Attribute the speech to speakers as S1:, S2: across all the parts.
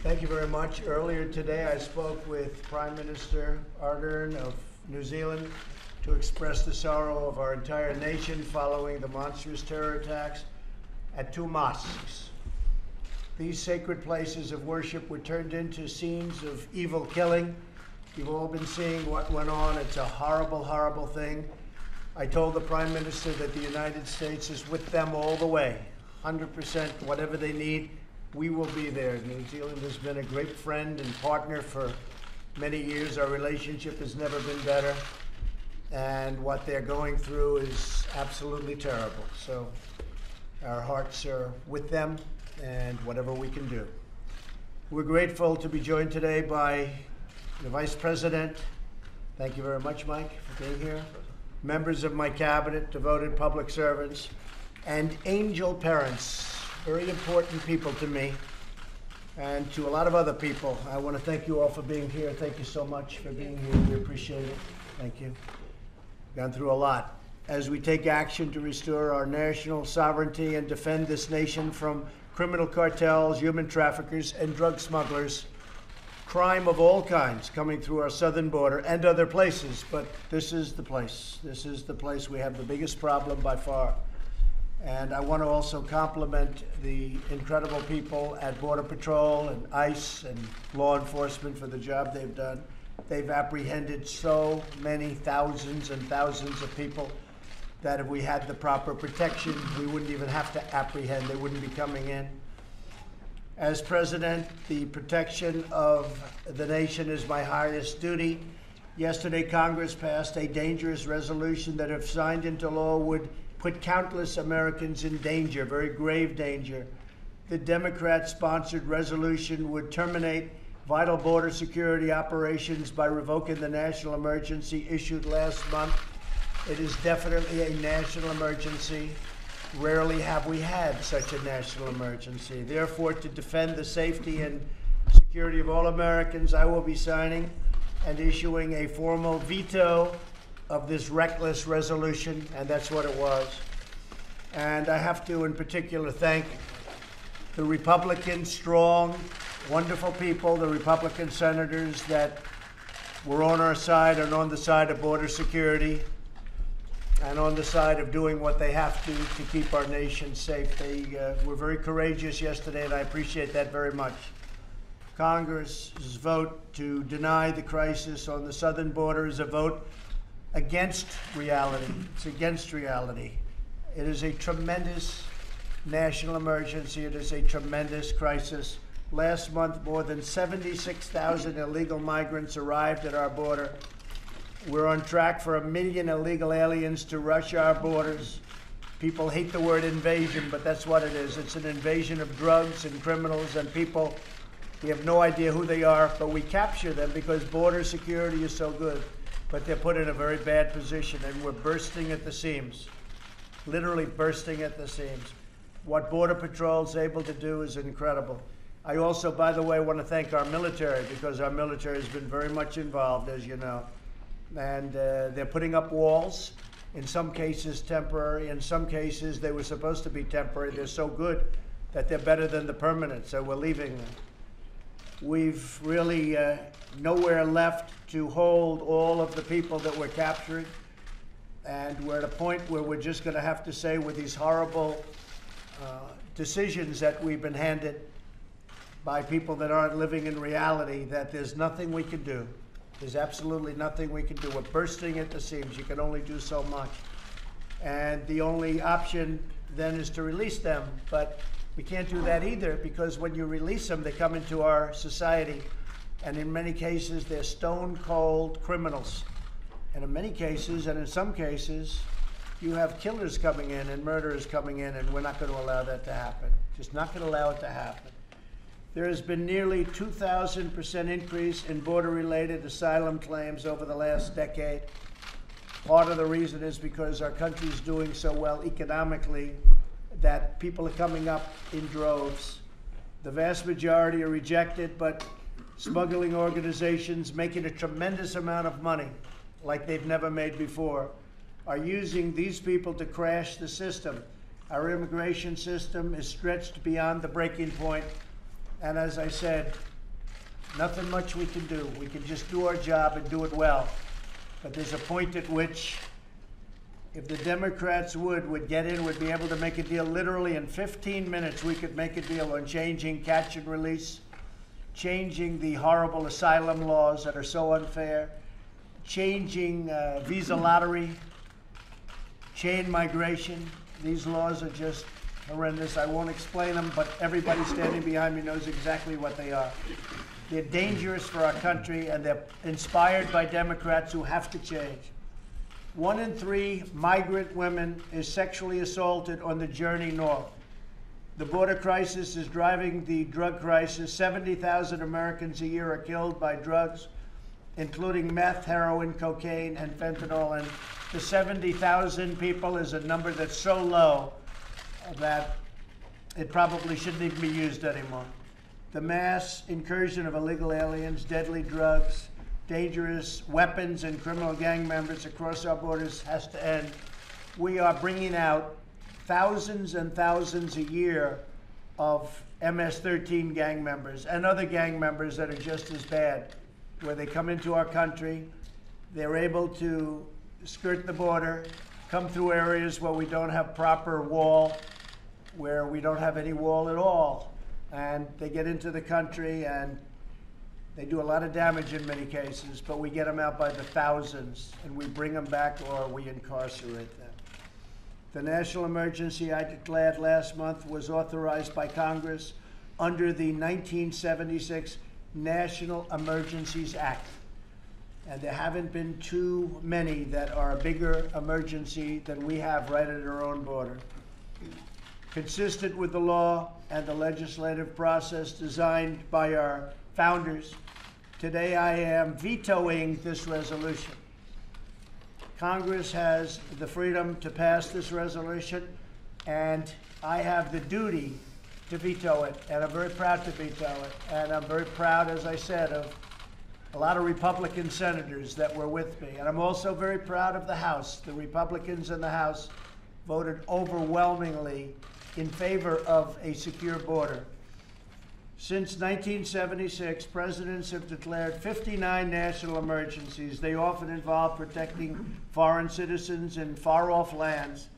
S1: Thank you very much. Earlier today, I spoke with Prime Minister Ardern of New Zealand to express the sorrow of our entire nation following the monstrous terror attacks at two mosques. These sacred places of worship were turned into scenes of evil killing. You've all been seeing what went on. It's a horrible, horrible thing. I told the Prime Minister that the United States is with them all the way, 100%, whatever they need. We will be there. New Zealand has been a great friend and partner for many years. Our relationship has never been better. And what they're going through is absolutely terrible. So our hearts are with them and whatever we can do. We're grateful to be joined today by the Vice President. Thank you very much, Mike, for being here. Members of my cabinet, devoted public servants, and angel parents. Very important people to me and to a lot of other people. I want to thank you all for being here. Thank you so much for being here. We appreciate it. Thank you. Gone through a lot. As we take action to restore our national sovereignty and defend this nation from criminal cartels, human traffickers, and drug smugglers, crime of all kinds coming through our southern border and other places. But this is the place. This is the place we have the biggest problem by far. And I want to also compliment the incredible people at Border Patrol and ICE and law enforcement for the job they've done. They've apprehended so many thousands and thousands of people that if we had the proper protection, we wouldn't even have to apprehend. They wouldn't be coming in. As president, the protection of the nation is my highest duty. Yesterday, Congress passed a dangerous resolution that, if signed into law, would put countless Americans in danger, very grave danger. The Democrat-sponsored resolution would terminate vital border security operations by revoking the national emergency issued last month. It is definitely a national emergency. Rarely have we had such a national emergency. Therefore, to defend the safety and security of all Americans, I will be signing and issuing a formal veto of this reckless resolution, and that's what it was. And I have to, in particular, thank the Republican, strong, wonderful people, the Republican senators that were on our side and on the side of border security and on the side of doing what they have to keep our nation safe. They were very courageous yesterday, and I appreciate that very much. Congress's vote to deny the crisis on the southern border is a vote against reality. It's against reality. It is a tremendous national emergency. It is a tremendous crisis. Last month, more than 76,000 illegal migrants arrived at our border. We're on track for 1 million illegal aliens to rush our borders. People hate the word invasion, but that's what it is. It's an invasion of drugs and criminals and people. We have no idea who they are, but we capture them because border security is so good. But they're put in a very bad position, and we're bursting at the seams, literally bursting at the seams. What Border Patrol is able to do is incredible. I also, by the way, want to thank our military, because our military has been very much involved, as you know. And they're putting up walls, in some cases temporary, in some cases they were supposed to be temporary. They're so good that they're better than the permanent, so we're leaving them. We've really nowhere left to hold all of the people that we're capturing. And we're at a point where we're just going to have to say, with these horrible decisions that we've been handed by people that aren't living in reality, that there's nothing we can do. There's absolutely nothing we can do. We're bursting at the seams. You can only do so much. And the only option then is to release them. But we can't do that either, because when you release them, they come into our society. And in many cases, they're stone-cold criminals. And in many cases, and in some cases, you have killers coming in and murderers coming in, and we're not going to allow that to happen. Just not going to allow it to happen. There has been nearly 2,000% increase in border-related asylum claims over the last decade. Part of the reason is because our country is doing so well economically that people are coming up in droves. The vast majority are rejected, but smuggling organizations making a tremendous amount of money, like they've never made before, are using these people to crash the system. Our immigration system is stretched beyond the breaking point. And as I said, nothing much we can do. We can just do our job and do it well. But there's a point at which, if the Democrats would get in, would be able to make a deal. Literally in 15 minutes, we could make a deal on changing catch and release, changing the horrible asylum laws that are so unfair, changing visa lottery, chain migration. These laws are just horrendous. I won't explain them, but everybody standing behind me knows exactly what they are. They're dangerous for our country, and they're inspired by Democrats who have to change. 1 in 3 migrant women is sexually assaulted on the journey north. The border crisis is driving the drug crisis. 70,000 Americans a year are killed by drugs, including meth, heroin, cocaine, and fentanyl. And the 70,000 people is a number that's so low that it probably shouldn't even be used anymore. The mass incursion of illegal aliens, deadly drugs, dangerous weapons, and criminal gang members across our borders has to end. We are bringing out thousands and thousands a year of MS-13 gang members and other gang members that are just as bad, where they come into our country, they're able to skirt the border, come through areas where we don't have proper wall, where we don't have any wall at all, and they get into the country and they do a lot of damage in many cases, but we get them out by the thousands, and we bring them back or we incarcerate them. The national emergency I declared last month was authorized by Congress under the 1976 National Emergencies Act. And there haven't been too many that are a bigger emergency than we have right at our own border. Consistent with the law and the legislative process designed by our founders, today I am vetoing this resolution. Congress has the freedom to pass this resolution, and I have the duty to veto it, and I'm very proud to veto it. And I'm very proud, as I said, of a lot of Republican senators that were with me. And I'm also very proud of the House. The Republicans in the House voted overwhelmingly in favor of a secure border. Since 1976, presidents have declared 59 national emergencies. They often involve protecting foreign citizens in far-off lands,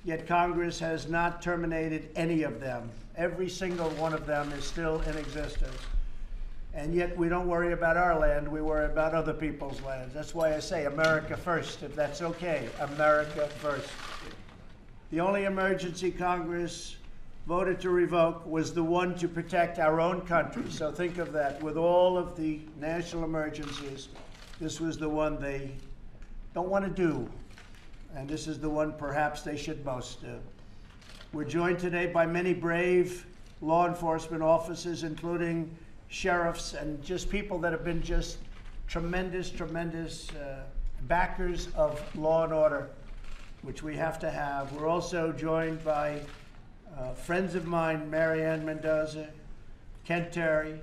S1: yet Congress has not terminated any of them. Every single one of them is still in existence. And yet we don't worry about our land, we worry about other people's lands. That's why I say America first, if that's okay, America first. The only emergency Congress voted to revoke was the one to protect our own country. So think of that. With all of the national emergencies, this was the one they don't want to do. And this is the one perhaps they should most do. We're joined today by many brave law enforcement officers, including sheriffs and just people that have been just tremendous backers of law and order, which we have to have. We're also joined by friends of mine, Marianne Mendoza, Kent Terry,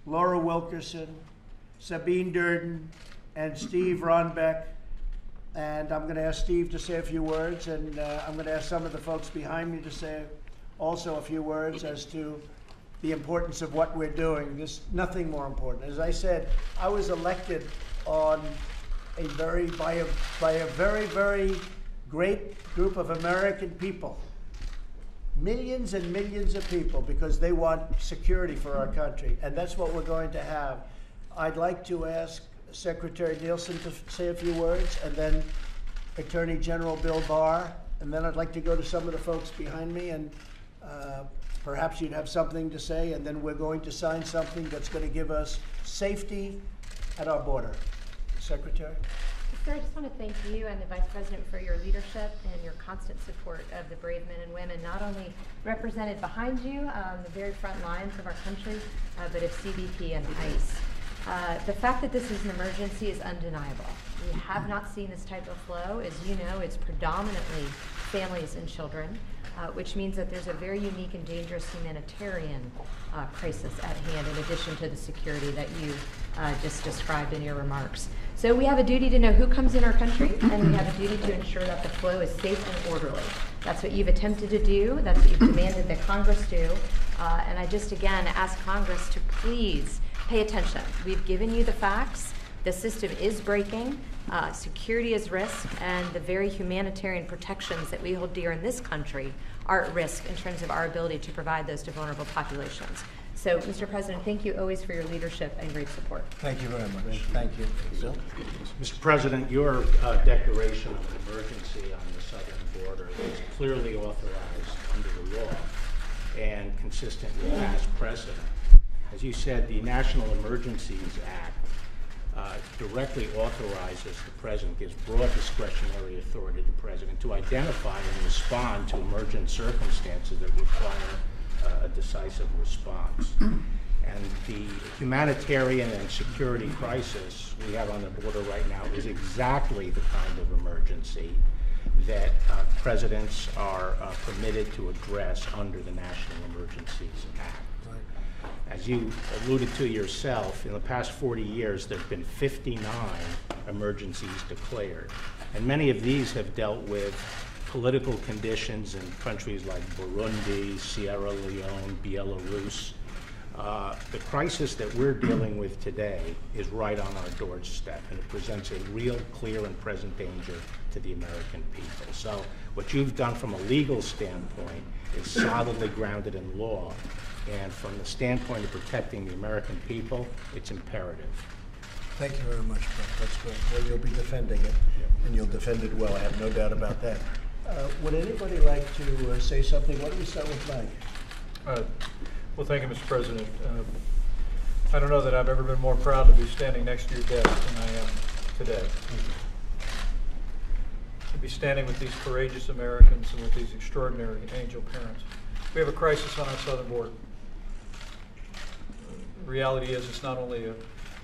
S1: Laura Wilkerson, Sabine Durden, and Steve Ronbeck. And I'm going to ask Steve to say a few words, and I'm going to ask some of the folks behind me to say also a few words as to the importance of what we're doing. There's nothing more important. As I said, I was elected on by a very great group of American people. Millions and millions of people, because they want security for our country, and that's what we're going to have. I'd like to ask Secretary Nielsen to say a few words, and then Attorney General Bill Barr, and then I'd like to go to some of the folks behind me, and perhaps you'd have something to say, and then we're going to sign something that's going to give us safety at our border. Secretary?
S2: Sir, I just want to thank you and the Vice President for your leadership and your constant support of the brave men and women, not only represented behind you on the very front lines of our country, but of CBP and ICE. The fact that this is an emergency is undeniable. We have not seen this type of flow. As you know, it's predominantly families and children, which means that there's a very unique and dangerous humanitarian crisis at hand, in addition to the security that you just described in your remarks. So we have a duty to know who comes in our country, and we have a duty to ensure that the flow is safe and orderly. That's what you've attempted to do. That's what you've demanded that Congress do. And I just, again, ask Congress to please pay attention. We've given you the facts. The system is breaking. Security is risk, and the very humanitarian protections that we hold dear in this country are at risk in terms of our ability to provide those to vulnerable populations. So, Mr. President, thank you always for your leadership and great support.
S1: Thank you very much. Thank you. Bill?
S3: Mr. President, your declaration of an emergency on the southern border is clearly authorized under the law and consistent with past precedent. As you said, the National Emergencies Act directly authorizes the President, gives broad discretionary authority to the President to identify and respond to emergent circumstances that require a decisive response. And the humanitarian and security crisis we have on the border right now is exactly the kind of emergency that presidents are permitted to address under the National Emergencies Act. As you alluded to yourself, in the past 40 years, there have been 59 emergencies declared. And many of these have dealt with political conditions in countries like Burundi, Sierra Leone, Belarus. The crisis that we're dealing with today is right on our doorstep, and it presents a real, clear, and present danger to the American people. So what you've done from a legal standpoint is solidly grounded in law, and from the standpoint of protecting the American people, it's imperative.
S1: Thank you very much, Brett. That's great. Well, you'll be defending it, and you'll defend it well. I have no doubt about that. Would anybody like to say something? Why don't we start with Mike?
S4: Well, thank you, Mr. President. I don't know that I've ever been more proud to be standing next to your desk than I am today. To be standing with these courageous Americans and with these extraordinary angel parents. We have a crisis on our southern border. The reality is it's not only a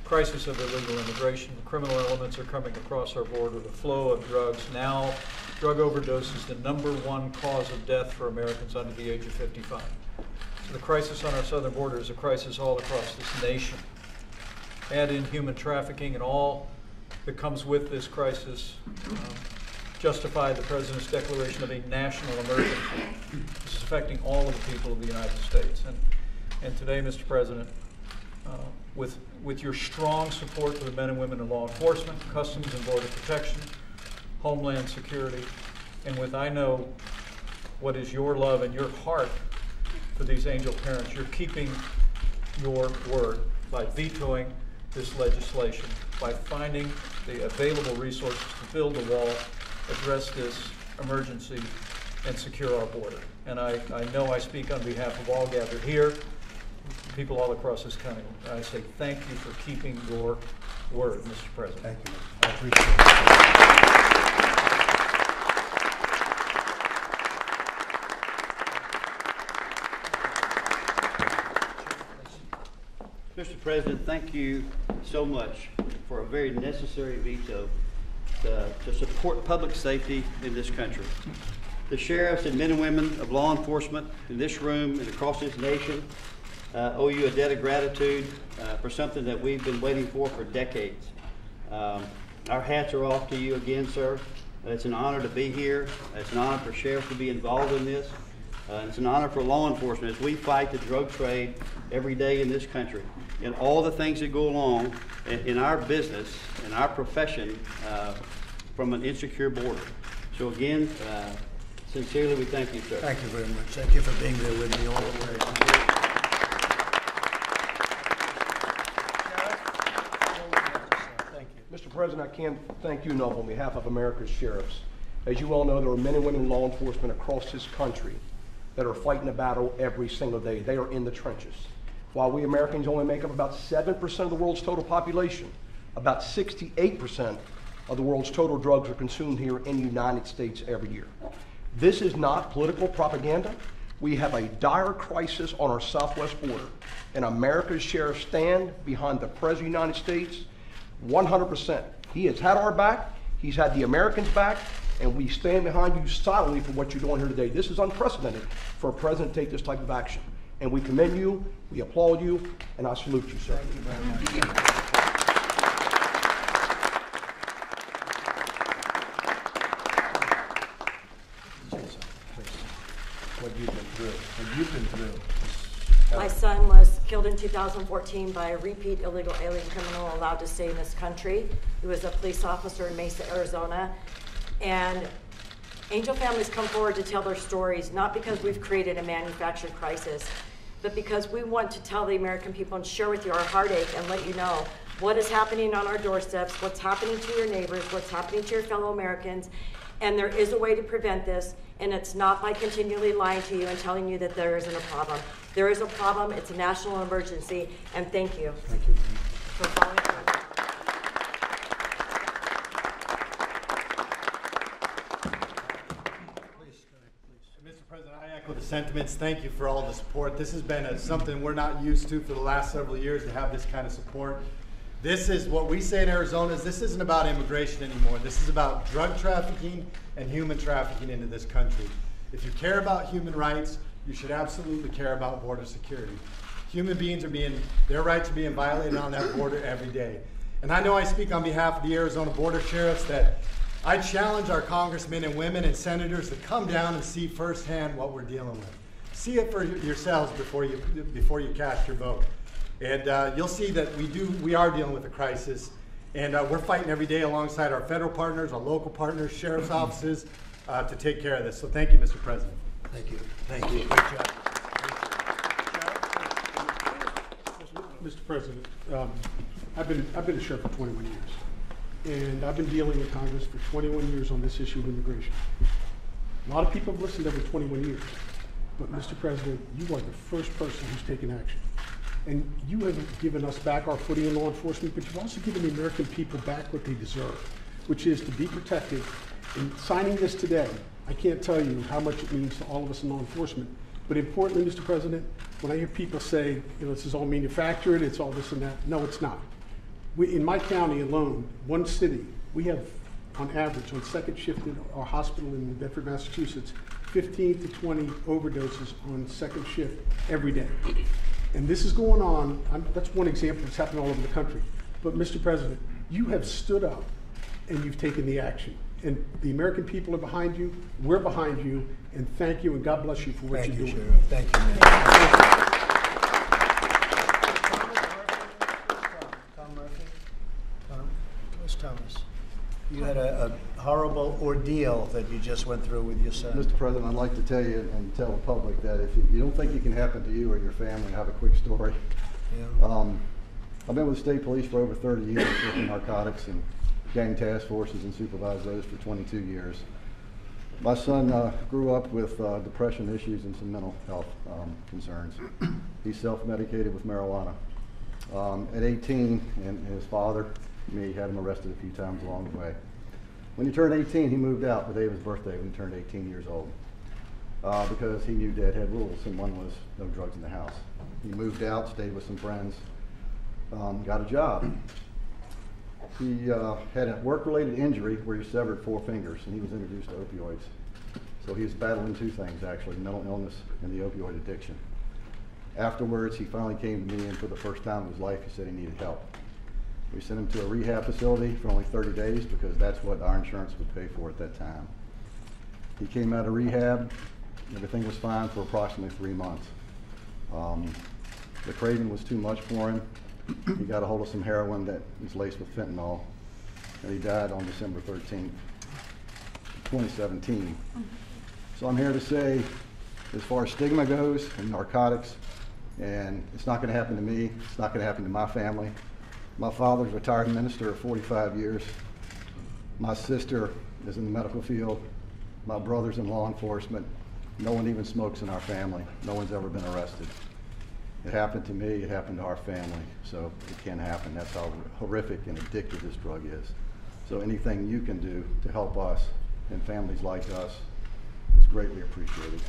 S4: crisis of illegal immigration. The criminal elements are coming across our border. The flow of drugs. Now, drug overdose is the #1 cause of death for Americans under the age of 55. So the crisis on our southern border is a crisis all across this nation. Add in human trafficking and all that comes with this crisis, justify the President's declaration of a national emergency. This is affecting all of the people of the United States. And today, Mr. President, with your strong support for the men and women in law enforcement, Customs and Border Protection, Homeland Security, and with I know what is your love and your heart for these angel parents, you're keeping your word by vetoing this legislation, by finding the available resources to build the wall, address this emergency, and secure our border. And I know I speak on behalf of all gathered here, people all across this country. I say thank you for keeping your word, Mr. President.
S1: Thank you. I appreciate it.
S5: Mr. President, thank you so much for a very necessary veto to support public safety in this country. The sheriffs and men and women of law enforcement in this room and across this nation owe you a debt of gratitude for something that we've been waiting for decades. Our hats are off to you again, sir. It's an honor to be here. It's an honor for sheriffs to be involved in this. It's an honor for law enforcement as we fight the drug trade every day in this country and all the things that go along in our business, in our profession, from an insecure border. So again, sincerely, we thank you, sir.
S1: Thank you very much. Thank you for being there with me all the way. Thank you.
S6: Mr. President, I can't thank you enough on behalf of America's sheriffs. As you all know, there are men and women in law enforcement across this country that are fighting a battle every single day. They are in the trenches. While we Americans only make up about 7% of the world's total population, about 68% of the world's total drugs are consumed here in the United States every year. This is not political propaganda. We have a dire crisis on our southwest border, and America's sheriffs stand behind the President of the United States 100%. He has had our back, he's had the Americans' back, and we stand behind you silently for what you're doing here today. This is unprecedented for a president to take this type of action. And we commend you, we applaud you, and I salute you, sir.
S1: Thank you very much. What you've been through.
S7: My son was killed in 2014 by a repeat illegal alien criminal allowed to stay in this country. He was a police officer in Mesa, Arizona. And Angel families come forward to tell their stories, not because we've created a manufactured crisis, but because we want to tell the American people and share with you our heartache and let you know what is happening on our doorsteps, what's happening to your neighbors, what's happening to your fellow Americans. And there is a way to prevent this, and it's not by continually lying to you and telling you that there isn't a problem. There is a problem, it's a national emergency, and thank you.
S1: Thank you.
S7: For following through.
S8: Mr. President, I echo the sentiments. Thank you for all the support. This has been something we're not used to for the last several years, to have this kind of support. This is what we say in Arizona is this isn't about immigration anymore. This is about drug trafficking and human trafficking into this country. If you care about human rights, you should absolutely care about border security. Human beings their rights are being violated on that border every day. And I know I speak on behalf of the Arizona Border Sheriffs that I challenge our congressmen and women and senators to come down and see firsthand what we're dealing with. See it for yourselves before you cast your vote. And you'll see that we are dealing with a crisis, and we're fighting every day alongside our federal partners, our local partners, sheriff's offices to take care of this. So thank you, Mr. President.
S1: Thank you. Thank you. Good job.
S9: Mr. President, I've been a sheriff for 21 years, and I've been dealing with Congress for 21 years on this issue of immigration. A lot of people have listened over 21 years, but Mr. President, you are the first person who's taken action. And you have given us back our footing in law enforcement, but you've also given the American people back what they deserve, which is to be protected. And signing this today, I can't tell you how much it means to all of us in law enforcement. But importantly, Mr. President, when I hear people say, this is all manufactured, it's all this and that, no, it's not. In my county alone, one city, we have, on average, on second shift in our hospital in Bedford, Massachusetts, 15 to 20 overdoses on second shift every day. And this is going on, that's one example that's happening all over the country. But Mr. President, you have stood up and you've taken the action. And the American people are behind you, we're behind you, and thank you and God bless you for what you're doing.
S1: Sheriff. Thank you, man. Tom Murphy? Tom? Where's Thomas? You had a horrible ordeal that you just went through with your son.
S10: Mr. President, I'd like to tell you and tell the public that if you don't think it can happen to you or your family, I have a quick story.
S1: Yeah.
S10: I've been with the state police for over 30 years, working narcotics and gang task forces and supervised those for 22 years. My son grew up with depression issues and some mental health concerns. He's self-medicated with marijuana. At 18, and his father, me, had him arrested a few times along the way. When he turned 18, he moved out the day of his birthday when he turned 18 years old because he knew Dad had rules, and one was no drugs in the house. He moved out, stayed with some friends, got a job. He had a work-related injury where he severed 4 fingers, and he was introduced to opioids. So he was battling 2 things, actually, mental illness and the opioid addiction. Afterwards, he finally came to me, and for the first time in his life, he said he needed help. We sent him to a rehab facility for only 30 days because that's what our insurance would pay for at that time. He came out of rehab, everything was fine for approximately 3 months. The craving was too much for him. He got a hold of some heroin that was laced with fentanyl, and he died on December 13th, 2017. So I'm here to say, as far as stigma goes and narcotics, and it's not going to happen to me, it's not going to happen to my family. My father's a retired minister of 45 years. My sister is in the medical field. My brother's in law enforcement. No one even smokes in our family. No one's ever been arrested. It happened to me, it happened to our family, so it can happen. That's how horrific and addictive this drug is. So anything you can do to help us and families like us is greatly appreciated.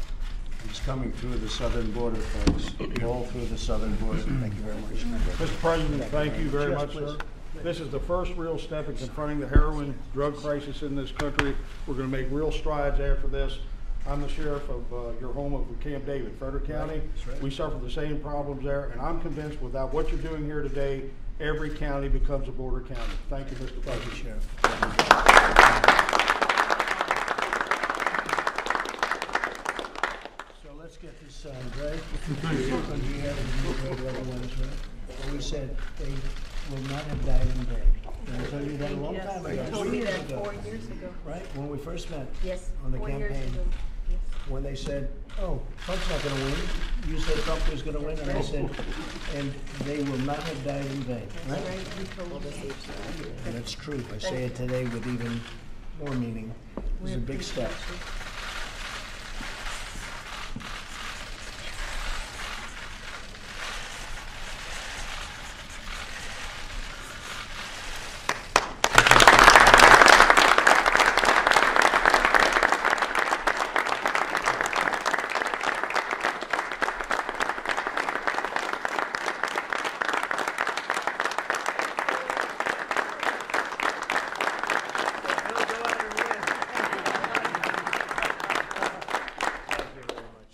S1: It's coming through the southern border, folks. All through the southern border. Thank you very much.
S11: Mr. President, thank you very much, sir. This is the first real step in confronting the heroin drug crisis in this country. We're going to make real strides after this. I'm the sheriff of your home of Camp David, Frederick County.
S1: Right.
S11: We suffer the same problems there, and I'm convinced without what you're doing here today, every county becomes a border county. Thank you, Mr. President.
S1: Thank you, Sheriff. So let's get get this signed, right? When we had the other ones, right? And we said they will not have died in vain. Did I tell you that a long time ago?
S2: You told me that 4 years ago.
S1: Right, when we first met.
S2: Yes,
S1: On the
S2: 4 years
S1: campaign.
S2: ago. Yes.
S1: When they said, oh, Trump's not gonna win, you said Trump was gonna win, and I said, and they will not have died in vain,
S2: That's
S1: right?
S2: right, you told us each other.
S1: And it's true, I say it today with even more meaning. It's a big step.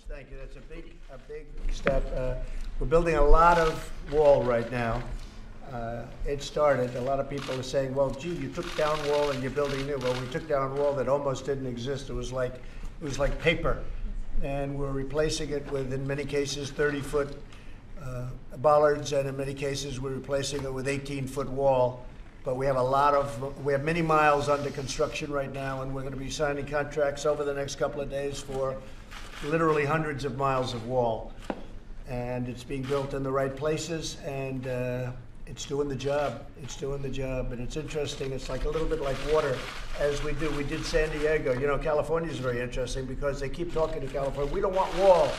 S1: Thank you. That's a big step. We're building a lot of wall right now. It started. A lot of people are saying, "Well, gee, you took down wall and you're building new." Well, we took down wall that almost didn't exist. It was like paper, and we're replacing it with, in many cases, 30-foot bollards, and in many cases, we're replacing it with 18-foot wall. But we have many miles under construction right now, and we're going to be signing contracts over the next couple of days for literally hundreds of miles of wall. And it's being built in the right places, and it's doing the job. It's doing the job, and it's interesting. It's like a little bit like water, as we do. We did San Diego. You know, California is very interesting because they keep talking to California. We don't want wall.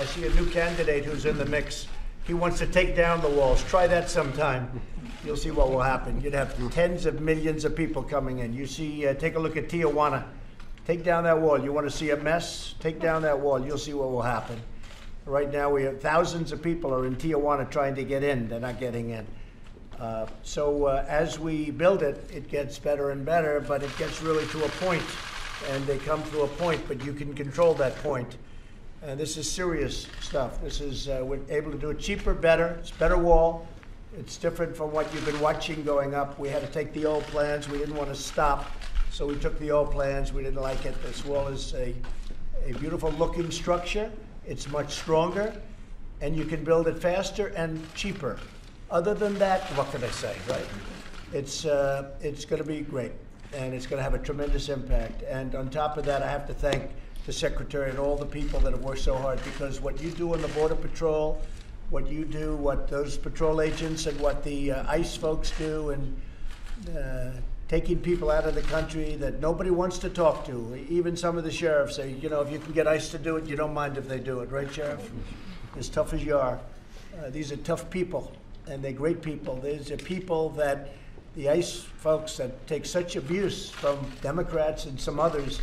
S1: I see a new candidate who's in the mix. He wants to take down the walls. Try that sometime. You'll see what will happen. You'd have tens of millions of people coming in. You see, take a look at Tijuana. Take down that wall. You want to see a mess? Take down that wall. You'll see what will happen. Right now, we have thousands of people are in Tijuana trying to get in. They're not getting in. So as we build it, it gets better and better, but it gets really to a point, and they come to a point, but you can control that point. And this is serious stuff. This is, we're able to do it cheaper, better. It's better wall. It's different from what you've been watching going up. We had to take the old plans. We didn't want to stop. So we took the old plans. We didn't like it. This wall is a beautiful looking structure. It's much stronger, and you can build it faster and cheaper. Other than that, what can I say, right? It's going to be great, and it's going to have a tremendous impact. And on top of that, I have to thank the Secretary and all the people that have worked so hard, because what you do in the Border Patrol, what you do, what those patrol agents and what the ICE folks do, and taking people out of the country that nobody wants to talk to. Even some of the sheriffs say, you know, if you can get ICE to do it, you don't mind if they do it, right, Sheriff? As tough as you are. These are tough people, and they're great people. These are people that the ICE folks that take such abuse from Democrats and some others,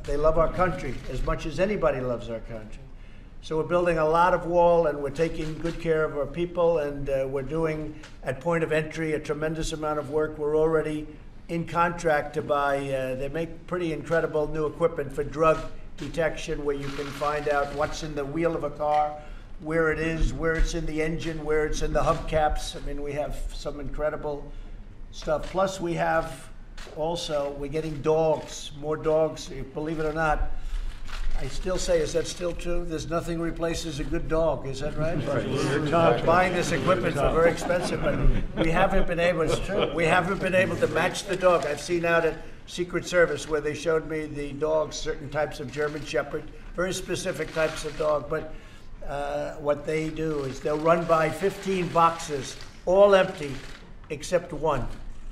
S1: they love our country as much as anybody loves our country. So we're building a lot of wall, and we're taking good care of our people, and we're doing, at point of entry, a tremendous amount of work. We're already in contract to buy, they make pretty incredible new equipment for drug detection, where you can find out what's in the wheel of a car, where it is, where it's in the engine, where it's in the hubcaps. I mean, we have some incredible stuff. Plus we have also, we're getting dogs, more dogs, believe it or not. I still say, is that still true? There's nothing replaces a good dog, is that right? We're buying this equipment for very expensive, but we haven't been able, it's true, we haven't been able to match the dog. I've seen out at Secret Service where they showed me the dogs, certain types of German Shepherd, very specific types of dog, but what they do is they'll run by 15 boxes, all empty, except one.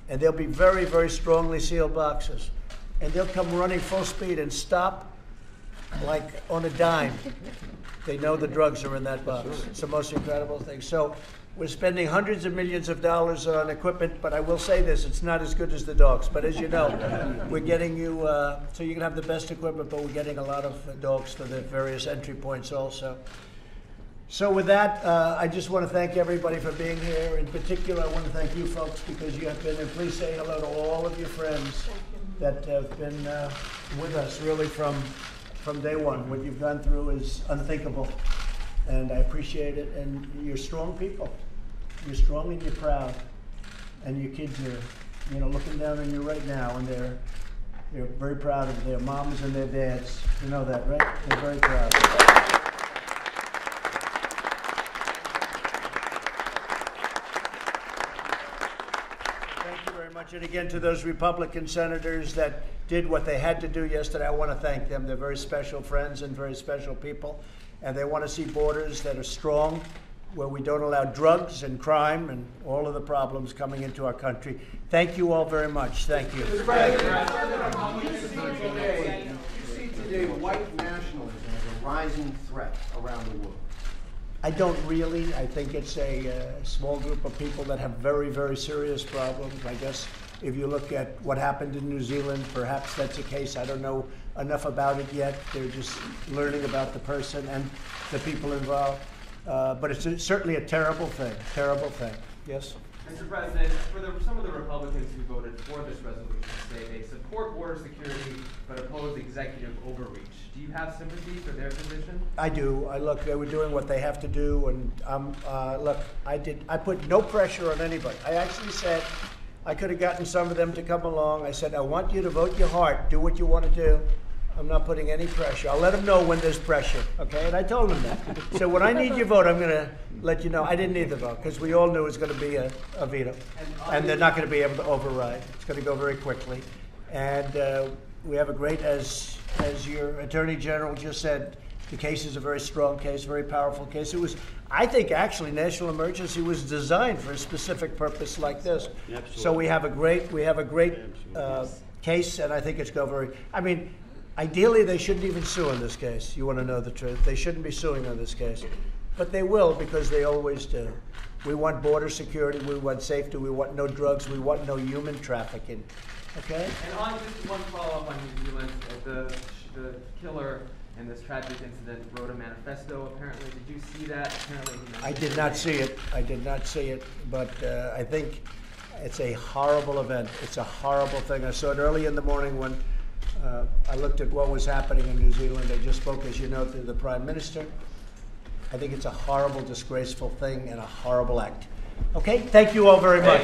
S1: And they'll be very, very strongly sealed boxes. And they'll come running full speed and stop like on a dime. They know the drugs are in that box. It's the most incredible thing. So we're spending hundreds of millions of dollars on equipment, but I will say this, it's not as good as the dogs. But as you know, we're getting you, so you can have the best equipment, but we're getting a lot of dogs for the various entry points also. So with that, I just want to thank everybody for being here. In particular, I want to thank you folks, because you have been, and please say hello to all of your friends that have been with us really from day one. What you've gone through is unthinkable, and I appreciate it. And you're strong people. You're strong and you're proud, and your kids are, you know, looking down on you right now, and they're very proud of their moms and their dads. You know that, right? They're very proud. Thank you very much. And again, to those Republican senators that did what they had to do yesterday, I want to thank them. They're very special friends and very special people. And they want to see borders that are strong, where we don't allow drugs and crime and all of the problems coming into our country. Thank you all very much. Thank you.
S6: You see today white nationalism as a rising threat around the world.
S1: I don't really. I think it's a small group of people that have very, very serious problems. I guess if you look at what happened in New Zealand, perhaps that's a case. I don't know enough about it yet. They're just learning about the person and the people involved. But it's certainly a terrible thing. Terrible thing. Yes?
S12: Mr. President, for some of the Republicans who voted for this resolution say they support border security but oppose executive overreach. Do you have sympathy for their position?
S1: I do. Look, they were doing what they have to do, and look, I put no pressure on anybody. I actually said I could have gotten some of them to come along. I said, I want you to vote your heart, do what you want to do. I'm not putting any pressure. I'll let them know when there's pressure, okay? And I told them that. So when I need your vote, I'm going to let you know. I didn't need the vote because we all knew it was going to be a veto. And they're not going to be able to override. It's going to go very quickly. And we have a great, as your Attorney General just said, the case is a very strong case, very powerful case. It was, I think, actually, national emergency was designed for a specific purpose like this.
S5: Absolutely.
S1: So we have a great case, and I think it's going very, I mean, ideally, they shouldn't even sue in this case. You want to know the truth. They shouldn't be suing on this case. But they will because they always do. We want border security. We want safety. We want no drugs. We want no human trafficking. Okay?
S12: And on just one follow-up on New Zealand, the killer in this tragic incident wrote a manifesto, apparently. Did you see that? Apparently,
S1: I did not see it. I did not see it. But I think it's a horrible event. It's a horrible thing. I saw it early in the morning when I looked at what was happening in New Zealand. I just spoke, as you know, to the Prime Minister. I think it's a horrible, disgraceful thing and a horrible act. Okay? Thank you all very much.